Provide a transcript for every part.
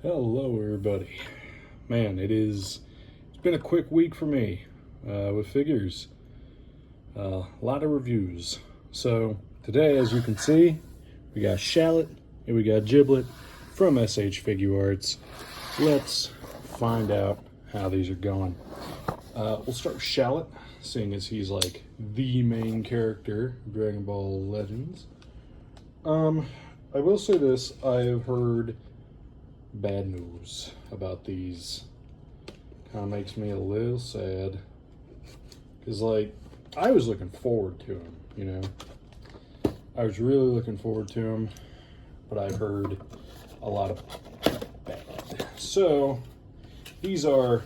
Hello everybody. Man, it's been a quick week for me with figures. A lot of reviews. So today, as you can see, we got Shallot and we got Giblet from S.H.Figuarts. Let's find out how these are going. We'll start with Shallot, seeing as he's like the main character of Dragon Ball Legends. I will say this, I have heard bad news about these. Kind of makes me a little sad, because like I was looking forward to them, you know, I was really looking forward to them, but I've heard a lot of bad. So these are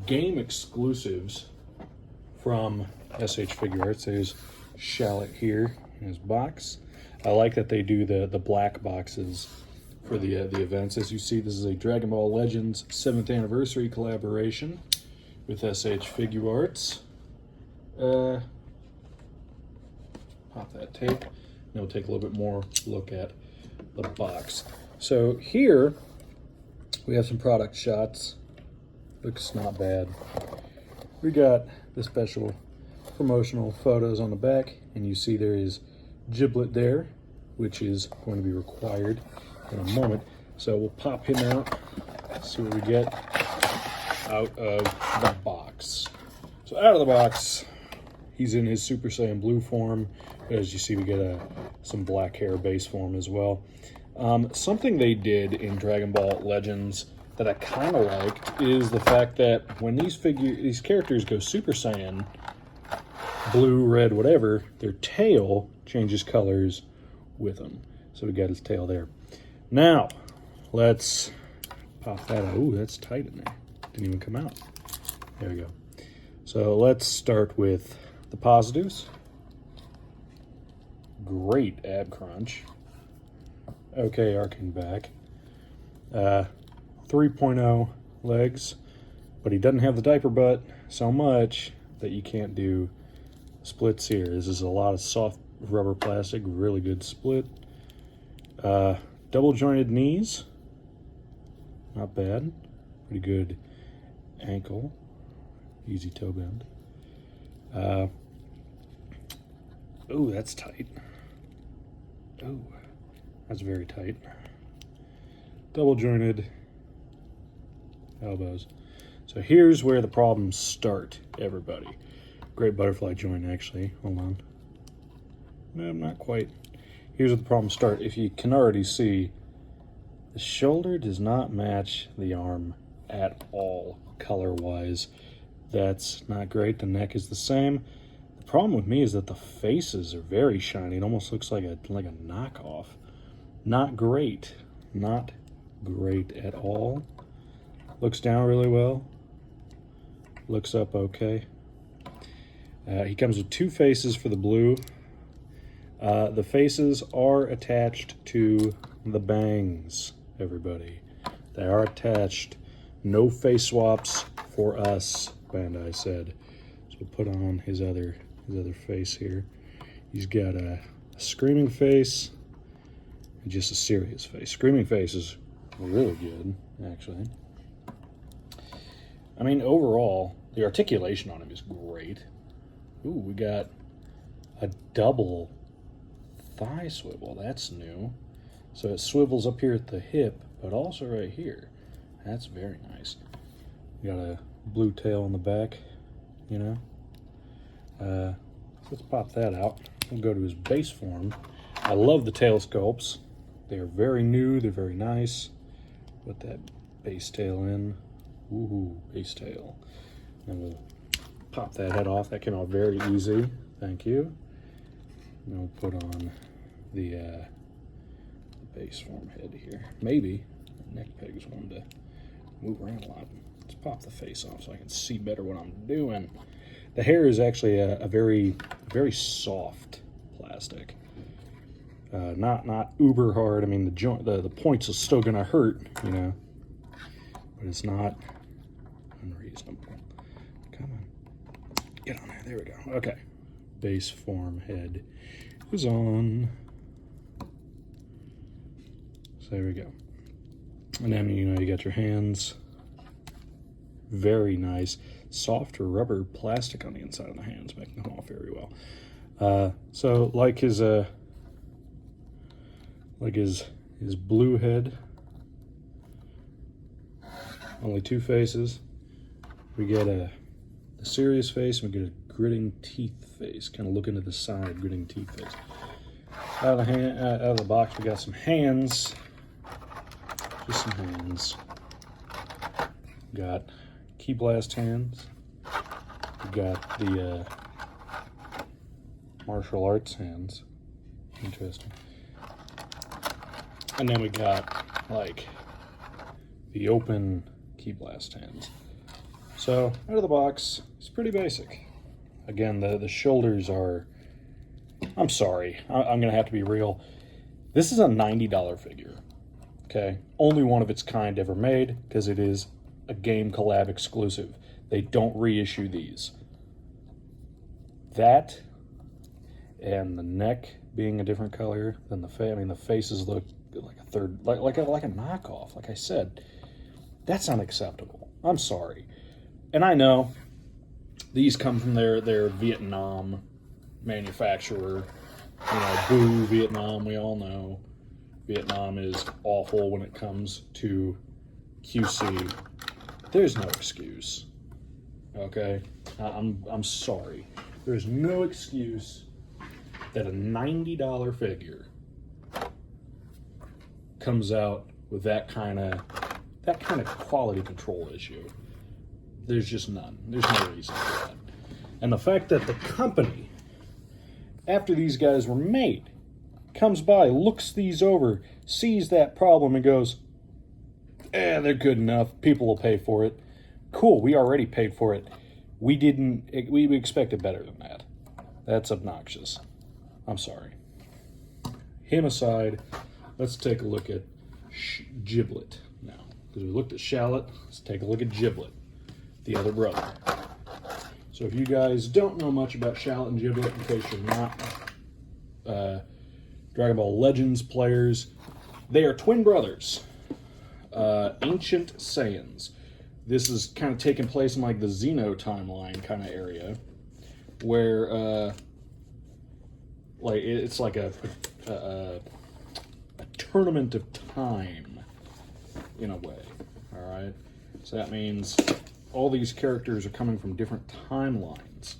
game exclusives from S.H.Figuarts. There's Shallot here in his box. I like that they do the black boxes for the events. As you see, this is a Dragon Ball Legends 7th anniversary collaboration with S.H.Figuarts. Pop that tape, and we'll take a little bit more look at the box. So here we have some product shots. Looks not bad. We got the special promotional photos on the back, and you see there is Giblet there, which is going to be required in a moment. So we'll pop him out, see what we get out of the box. So out of the box, he's in his Super Saiyan Blue form. As you see, we get some black hair base form as well. Something they did in Dragon Ball Legends that I kind of like is the fact that when these characters go Super Saiyan, blue, red, whatever, their tail changes colors with them. So we got his tail there. Now, let's pop that out. Ooh, that's tight in there. Didn't even come out. There we go. So let's start with the positives. Great ab crunch. Okay, arcing back. 3.0 legs, but he doesn't have the diaper butt so much that you can't do splits here. This is a lot of soft rubber plastic, really good split. Double jointed knees, not bad. Pretty good ankle, easy toe bend. Oh, that's tight. Oh, that's very tight. Double jointed elbows. So here's where the problems start, everybody. Great butterfly joint, actually. Hold on. No, not quite. Here's where the problems start. If you can already see, the shoulder does not match the arm at all, color-wise. That's not great. The neck is the same. The problem with me is that the faces are very shiny. It almost looks like a knockoff. Not great. Not great at all. Looks down really well. Looks up okay. He comes with two faces for the blue. The faces are attached to the bangs, everybody. They are attached. No face swaps for us, Bandai said. So we'll put on his other face here. He's got a screaming face and just a serious face. Screaming face is really good, actually. I mean, overall, the articulation on him is great. Ooh, we got a double thigh swivel. That's new. So it swivels up here at the hip, but also right here. That's very nice. We got a blue tail on the back, you know. Let's pop that out. We'll go to his base form. I love the tail sculpts. They are very new. They're very nice. Put that base tail in. Ooh, base tail. And we'll pop that head off. That came out very easy. Thank you. And we'll put on the base form head here. Maybe the neck pegs wanted to move around a lot. Let's pop the face off so I can see better what I'm doing. The hair is actually a very soft plastic. Not uber hard. I mean, the points are still gonna hurt, you know, but it's not unreasonable. Come on, get on there. There we go. Okay, base form head is on. So there we go. And then, you know, you got your hands. Very nice. Soft rubber plastic on the inside of the hands, making them off very well. So like his blue head, only two faces. We get the serious face, and we get a gritting teeth face, kind of looking to the side, gritting teeth face. Out of the box, we got some hands. Just some hands. Got key blast hands. We got the martial arts hands. Interesting. And then we got like the open key blast hands. So out of the box, it's pretty basic. Again, the shoulders are, I'm sorry, I'm gonna have to be real. This is a $90 figure, okay? Only one of its kind ever made, because it is a game collab exclusive. They don't reissue these. That, and the neck being a different color than the face. I mean, the faces look like a third, like a knockoff. Like I said, that's unacceptable. I'm sorry. And I know these come from their Vietnam manufacturer. You know, boo, Vietnam, we all know. Vietnam is awful when it comes to QC. There's no excuse. Okay? I'm sorry. There's no excuse that a $90 figure comes out with that kind of quality control issue. There's just none. There's no reason for that. And the fact that the company, after these guys were made, comes by, looks these over, sees that problem and goes, they're good enough. People will pay for it. Cool, we already paid for it. We expected better than that. That's obnoxious. I'm sorry. Him aside, let's take a look at Giblet now. Because we looked at Shallot, let's take a look at Giblet, the other brother. So if you guys don't know much about Shallot and Giblet, in case you're not Dragon Ball Legends players, they are twin brothers, ancient Saiyans. This is kind of taking place in like the Xeno timeline kind of area, where like it's like a tournament of time in a way. All right, so that means all these characters are coming from different timelines.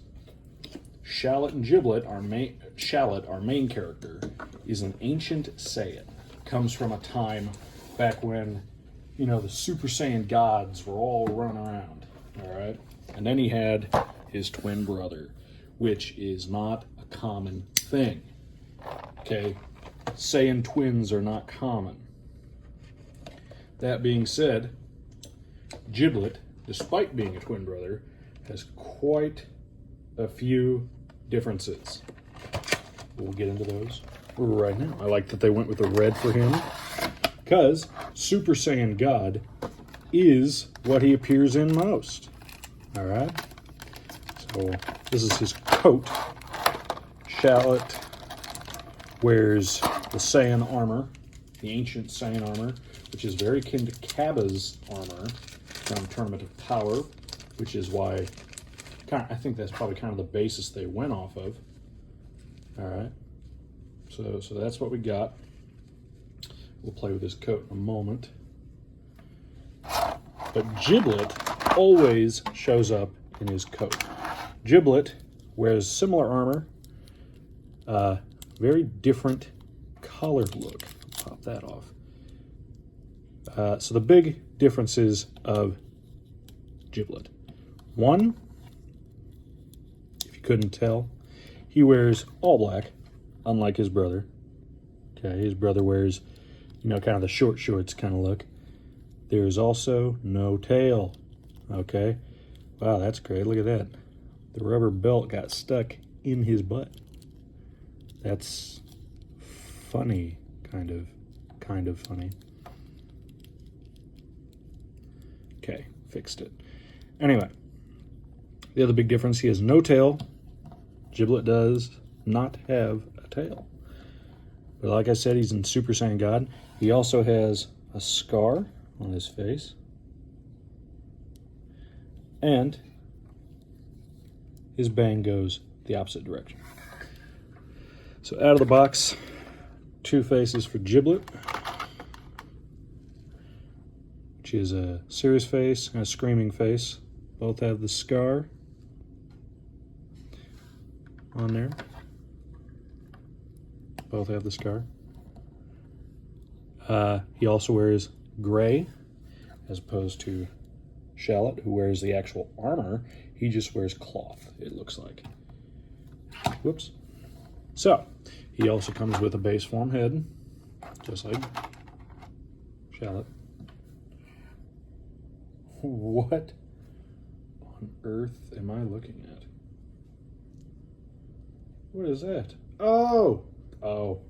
Shallot and Giblet, our main character, is an ancient Saiyan. Comes from a time back when, you know, the Super Saiyan gods were all running around, all right? And then he had his twin brother, which is not a common thing, okay? Saiyan twins are not common. That being said, Giblet, despite being a twin brother, has quite a few differences. We'll get into those right now. I like that they went with the red for him, because Super Saiyan God is what he appears in most. All right? So this is his coat. Shallot wears the Saiyan armor, the ancient Saiyan armor, which is very akin to Cabba's armor from Tournament of Power, which is why I think that's probably kind of the basis they went off of. All right. So that's what we got. We'll play with his coat in a moment. But Giblet always shows up in his coat. Giblet wears similar armor, very different colored look. I'll pop that off. So the big differences of Giblet. One, if you couldn't tell, he wears all black, unlike his brother. Okay, his brother wears, you know, kind of the short shorts kind of look. There's also no tail. Okay, wow, that's great. Look at that. The rubber belt got stuck in his butt. That's funny, kind of funny. Okay, fixed it. Anyway, the other big difference, he has no tail. Giblet does not have a tail. But like I said, he's in Super Saiyan God. He also has a scar on his face. And his bang goes the opposite direction. So out of the box, 2 faces for Giblet, which is a serious face and a screaming face. Both have the scar on there. Both have the scar. He also wears gray, as opposed to Shallot, who wears the actual armor. He just wears cloth, it looks like. Whoops. So, he also comes with a base form head, just like Shallot. What on earth am I looking at? What is that? Oh! Oh.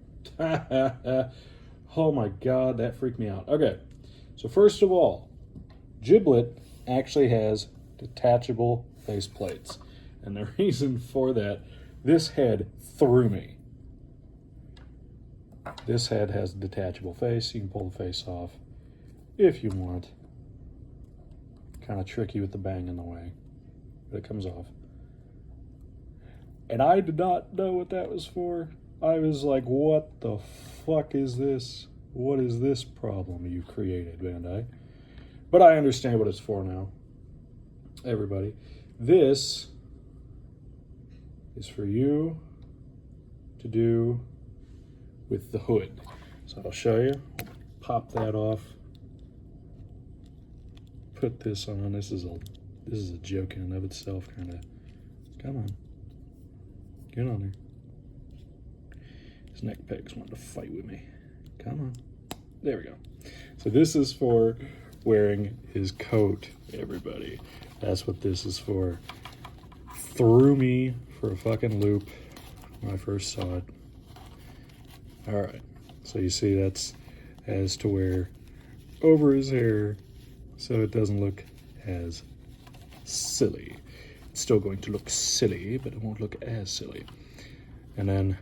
Oh my god, that freaked me out. Okay, so first of all, Giblet actually has detachable face plates. And the reason for that, this head threw me. This head has a detachable face. You can pull the face off if you want. Kind of tricky with the bang in the way, but it comes off. And I did not know what that was for. I was like, what the fuck is this? What is this problem you created, Bandai? But I understand what it's for now. Everybody. This is for you to do with the hood. So I'll show you. Pop that off. Put this on. This is a joke in and of itself, kind of. Come on. Get on there. His neck pegs wanted to fight with me. Come on. There we go. So this is for wearing his coat, everybody. That's what this is for. Threw me for a fucking loop when I first saw it. Alright. So you see that's as to wear over his hair so it doesn't look as silly. It's still going to look silly, but it won't look as silly. And then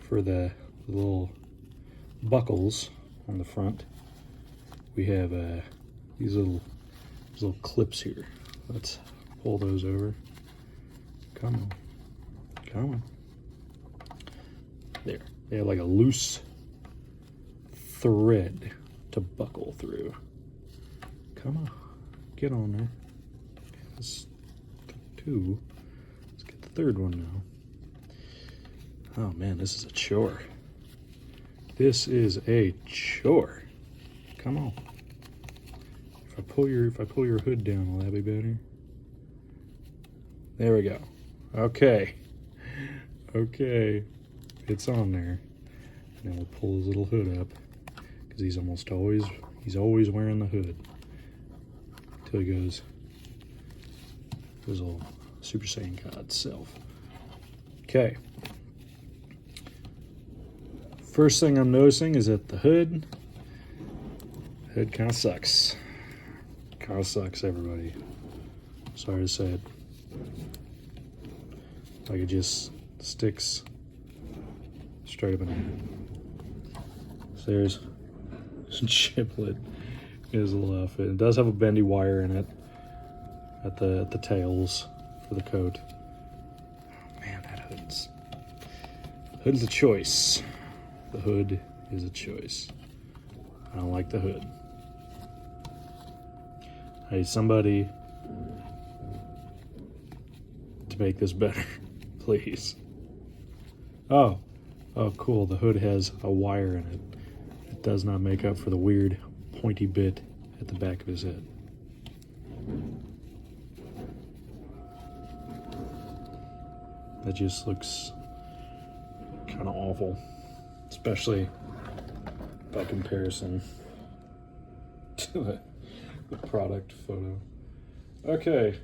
for the little buckles on the front, we have these little clips here. Let's pull those over. Come on. Come on. There. They have like a loose thread to buckle through. Come on. Get on there. That's 2. Let's get the 3rd one now. Oh man, this is a chore. This is a chore. Come on. If I pull your hood down, will that be better? There we go. Okay. Okay. It's on there. And then we'll pull his little hood up, because he's always wearing the hood until he goes his old Super Saiyan God self. Okay. First thing I'm noticing is that the hood kind of sucks. Kind of sucks, everybody. Sorry to say it. Like it just sticks straight up in there. So there's Giblet. His little outfit. It does have a bendy wire in it at the tails for the coat. Oh, man, that hood's a choice. The hood is a choice. I don't like the hood. Hey, somebody to make this better, please. Oh, cool. The hood has a wire in it. It does not make up for the weird pointy bit at the back of his head. That just looks kind of awful, especially by comparison to the product photo. Okay,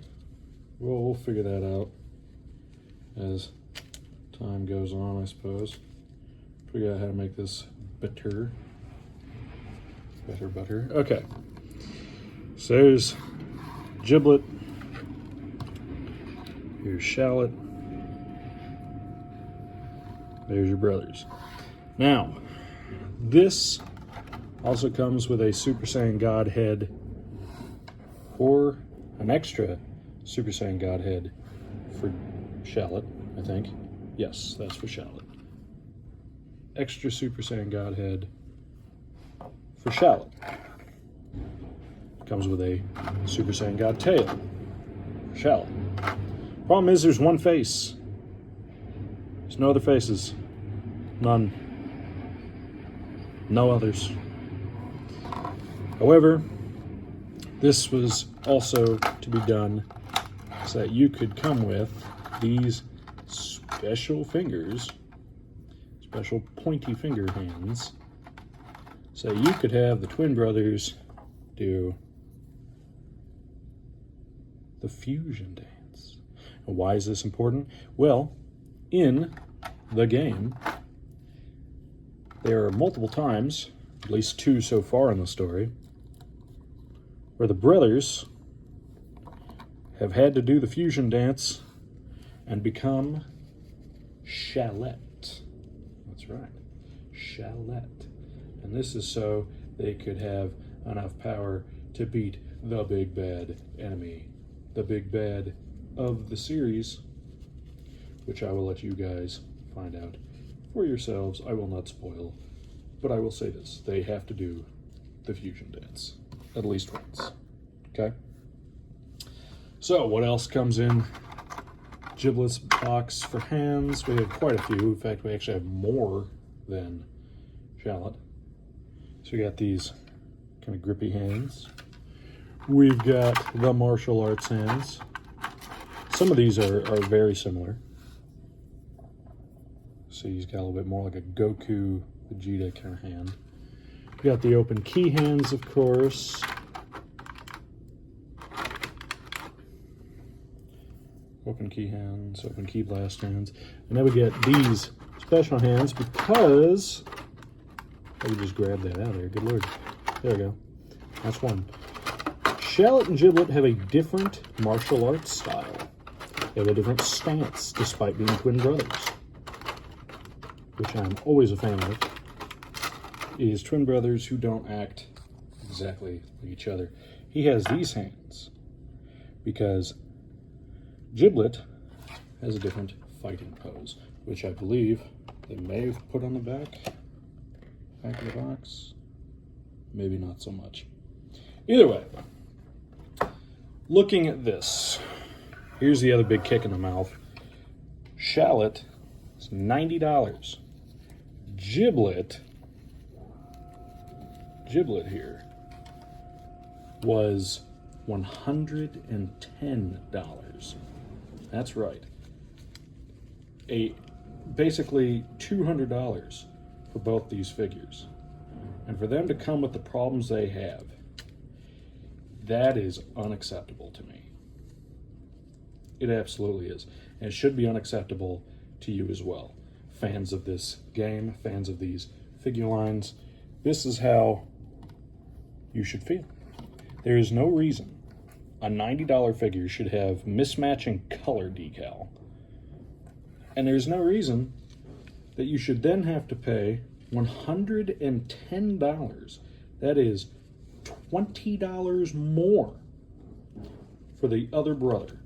we'll figure that out as time goes on, I suppose. Figure out how to make this better. Okay, so there's Giblet. Here's Shallot. There's your brothers. Now, this Also comes with a Super Saiyan God head, or an extra Super Saiyan God head for Shallot, I think. Yes, that's for Shallot. Extra Super Saiyan God head for Shallot. Comes with a Super Saiyan God tail for Shallot. Problem is, there's one face. There's no other faces. None. No others. However, this was also to be done so that you could come with these special fingers, special pointy finger hands, so you could have the twin brothers do the fusion dance. And why is this important? Well, in the game, there are multiple times, at least 2 so far in the story, where the brothers have had to do the fusion dance and become Shallot. That's right, Shallot. And this is so they could have enough power to beat the big bad enemy, the big bad of the series, which I will let you guys find out for yourselves. I will not spoil, but I will say this: they have to do the fusion dance at least once. Okay? So, what else comes in Giblet's box for hands? We have quite a few. In fact, we actually have more than Shallot. So we got these kind of grippy hands. We've got the martial arts hands. Some of these are very similar. So he's got a little bit more like a Goku, Vegeta kind of hand. We got the open key hands, of course. Open key hands, open key blast hands. And then we get these special hands because I could just grab that out of there. Good lord. There we go. That's one. Shallot and Giblet have a different martial arts style. They have a different stance, despite being twin brothers, which I'm always a fan of, is twin brothers who don't act exactly like each other. He has these hands because Giblet has a different fighting pose, which I believe they may have put on the back of the box. Maybe not so much. Either way, looking at this, here's the other big kick in the mouth. Shallot is $90. Giblet here was $110. That's right. Basically $200 for both these figures. And for them to come with the problems they have, that is unacceptable to me. It absolutely is. And it should be unacceptable to you as well. Fans of this game, fans of these figure lines, this is how you should feel. There is no reason a $90 figure should have mismatching color decal. And there's no reason that you should then have to pay $110. That is $20 more for the other brother,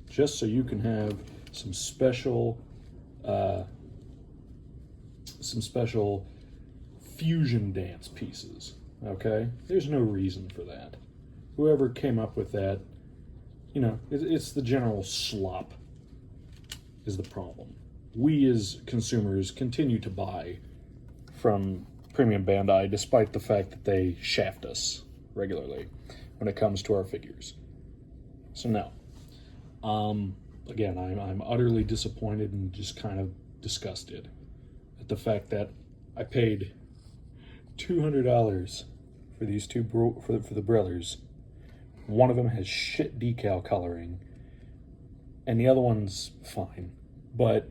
just so you can have some special fusion dance pieces. Okay, there's no reason for that. Whoever came up with that, you know, it's the general slop is the problem. We as consumers continue to buy from Premium Bandai despite the fact that they shaft us regularly when it comes to our figures. So no. Again, I'm utterly disappointed and just kind of disgusted at the fact that I paid $200 for these two for the brothers. One of them has shit decal coloring, and the other one's fine. But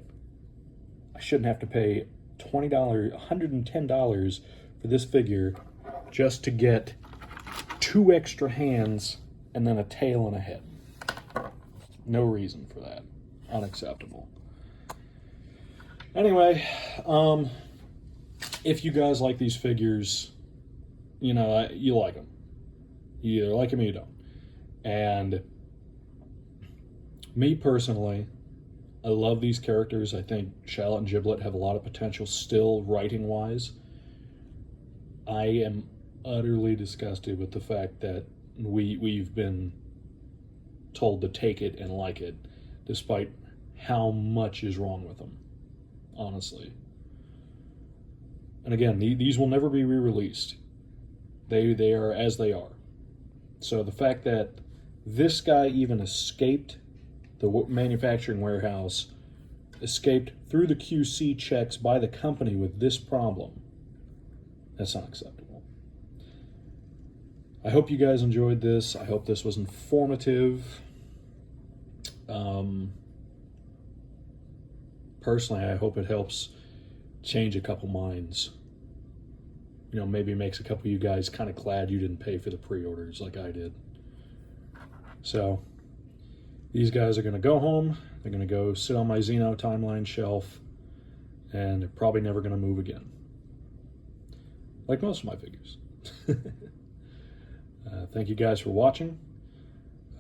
I shouldn't have to pay $110 for this figure just to get 2 extra hands and then a tail and a head. No reason for that. Unacceptable. Anyway, if you guys like these figures, you know, you like them. You either like them or you don't. And me personally, I love these characters. I think Shallot and Giblet have a lot of potential still writing-wise. I am utterly disgusted with the fact that we've been told to take it and like it, despite how much is wrong with them, honestly. And again, these will never be re-released. They are as they are. So the fact that this guy even escaped the manufacturing warehouse, escaped through the QC checks by the company with this problem, that's not acceptable. I hope you guys enjoyed this. I hope this was informative. Personally, I hope it helps change a couple minds. You know, maybe makes a couple of you guys kind of glad you didn't pay for the pre-orders like I did. So, these guys are going to go home. They're going to go sit on my Xeno timeline shelf, and they're probably never going to move again. Like most of my figures. Thank you guys for watching.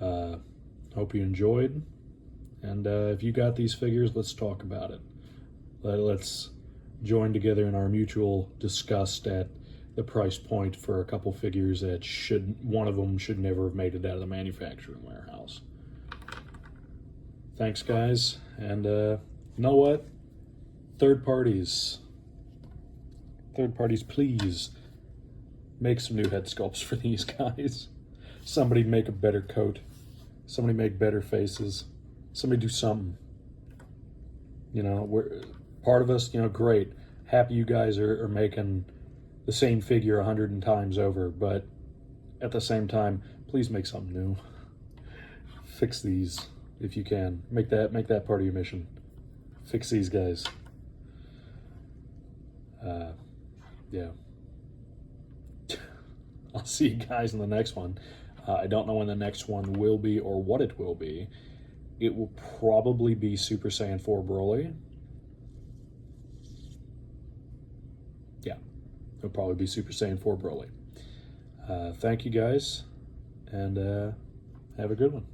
Hope you enjoyed. And if you got these figures, let's talk about it. Let's join together in our mutual disgust at the price point for a couple figures that one of them should never have made it out of the manufacturing warehouse. Thanks, guys. And you know what? Third parties, please make some new head sculpts for these guys. Somebody make a better coat. Somebody make better faces. Somebody do something. You know, part of us, you know, great. Happy you guys are making the same figure 100 times over, but at the same time, please make something new. Fix these if you can. Make that part of your mission. Fix these guys. Yeah. I'll see you guys in the next one. I don't know when the next one will be or what it will be. It will probably be Super Saiyan 4 Broly. Yeah, it'll probably be Super Saiyan 4 Broly. Thank you guys, and have a good one.